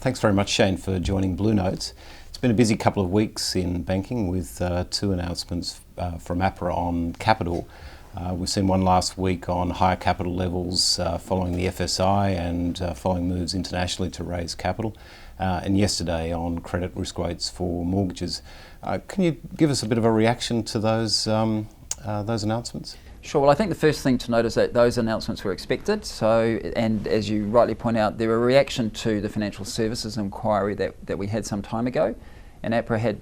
Thanks very much, Shane, for joining Blue Notes. It's been a busy couple of weeks in banking with two announcements from APRA on capital. We've seen one last week on higher capital levels following the FSI and following moves internationally to raise capital, and yesterday on credit risk weights for mortgages. Can you give us a bit of a reaction to those announcements? Sure. Well, I think the first thing to note is that those announcements were expected. And as you rightly point out, they're a reaction to the financial services inquiry that we had some time ago, and APRA had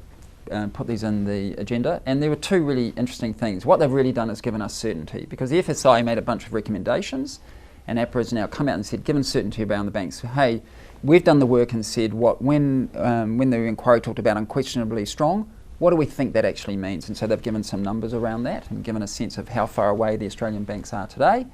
put these in the agenda. And there were two really interesting things. What they've really done is given us certainty, because the FSI made a bunch of recommendations, and APRA has now come out and said, given certainty around the banks, hey, we've done the work and said when the inquiry talked about unquestionably strong, what do we think that actually means? And so they've given some numbers around that and given a sense of how far away the Australian banks are today.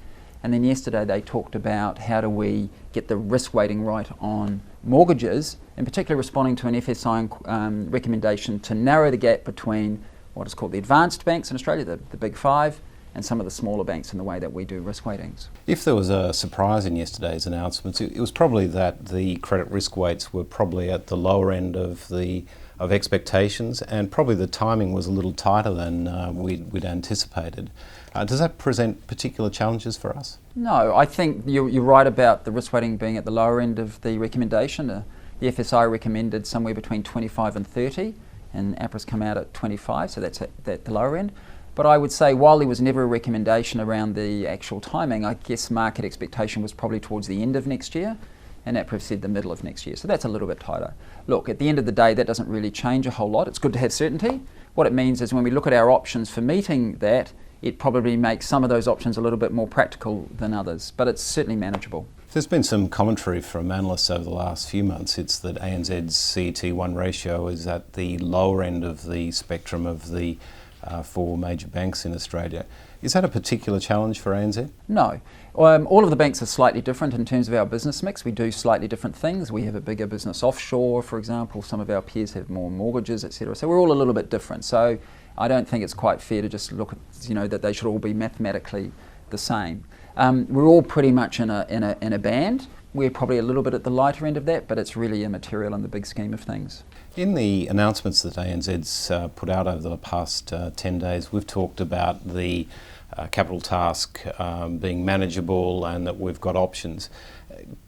And then yesterday they talked about how do we get the risk weighting right on mortgages, in particular responding to an FSI recommendation to narrow the gap between what is called the advanced banks in Australia, the big five, and some of the smaller banks in the way that we do risk weightings. If there was a surprise in yesterday's announcements, it was probably that the credit risk weights were probably at the lower end of expectations, and probably the timing was a little tighter than we'd anticipated. Does that present particular challenges for us? No, I think you're right about the risk weighting being at the lower end of the recommendation. The FSI recommended somewhere between 25 and 30, and APRA's come out at 25, so that's at the lower end. But I would say while there was never a recommendation around the actual timing, I guess market expectation was probably towards the end of next year, and APRA said the middle of next year, so that's a little bit tighter. Look, at the end of the day, that doesn't really change a whole lot. It's good to have certainty. What it means is when we look at our options for meeting that, it probably makes some of those options a little bit more practical than others, but it's certainly manageable. There's been some commentary from analysts over the last few months. It's that ANZ's CET1 ratio is at the lower end of the spectrum of the four major banks in Australia. Is that a particular challenge for ANZ? No. All of the banks are slightly different in terms of our business mix. We do slightly different things. We have a bigger business offshore, for example. Some of our peers have more mortgages, etc. So we're all a little bit different. So I don't think it's quite fair to just look at, that they should all be mathematically the same. We're all pretty much in a band. We're probably a little bit at the lighter end of that, but it's really immaterial in the big scheme of things. In the announcements that ANZ's put out over the past 10 days, we've talked about the capital task being manageable and that we've got options.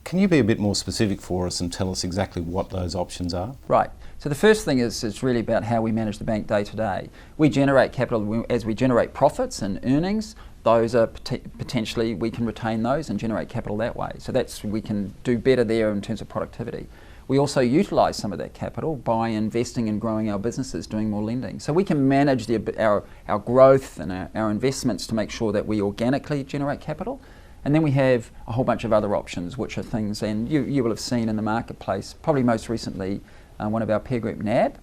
Can you be a bit more specific for us and tell us exactly what those options are? Right. So the first thing is it's really about how we manage the bank day to day. We generate capital as we generate profits and earnings. Those are potentially, we can retain those and generate capital that way. So we can do better there in terms of productivity. We also utilise some of that capital by investing and growing our businesses, doing more lending. So we can manage our growth and our investments to make sure that we organically generate capital. And then we have a whole bunch of other options, which are things, and you will have seen in the marketplace, probably most recently, one of our peer group, NAB,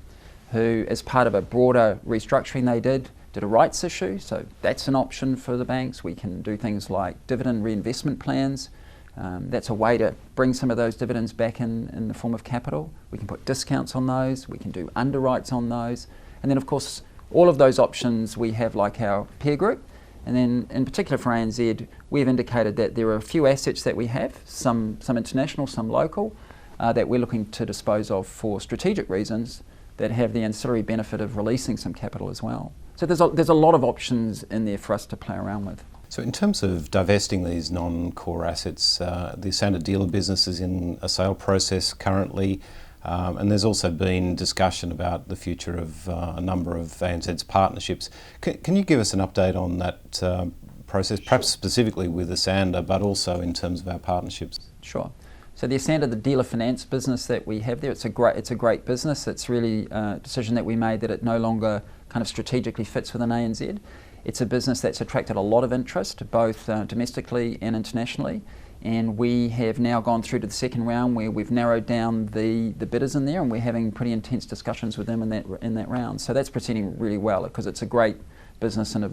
who, as part of a broader restructuring they did a rights issue. So that's an option for the banks. We can do things like dividend reinvestment plans. That's a way to bring some of those dividends back in the form of capital. We can put discounts on those. We can do underwrites on those. And then, of course, all of those options we have like our peer group. And then, in particular for ANZ, we've indicated that there are a few assets that we have, some international, some local, that we're looking to dispose of for strategic reasons that have the ancillary benefit of releasing some capital as well. So there's a lot of options in there for us to play around with. So in terms of divesting these non-core assets, the standard dealer business is in a sale process currently, and there's also been discussion about the future of a number of ANZ's partnerships. Can you give us an update on that process, perhaps specifically with Asanda, but also in terms of our partnerships? Sure. So the Asanda, the dealer finance business that we have there, it's a great business. It's really a decision that we made that it no longer kind of strategically fits within ANZ. It's a business that's attracted a lot of interest, both domestically and internationally, and we have now gone through to the second round where we've narrowed down the bidders in there, and we're having pretty intense discussions with them in that round. So that's proceeding really well because it's a great business and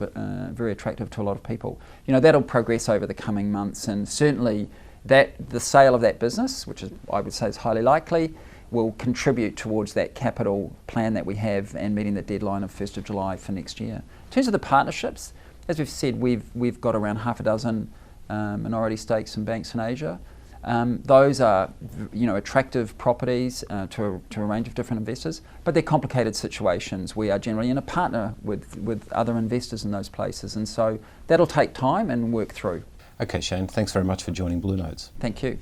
very attractive to a lot of people. That'll progress over the coming months, and certainly the sale of that business, which I would say is highly likely, will contribute towards that capital plan that we have and meeting the deadline of 1st of July for next year. In terms of the partnerships, as we've said, we've got around half a dozen minority stakes in banks in Asia. Those are, attractive properties to a range of different investors, but they're complicated situations. We are generally in a partner with other investors in those places, and so that'll take time and work through. Okay, Shane, thanks very much for joining Blue Notes. Thank you.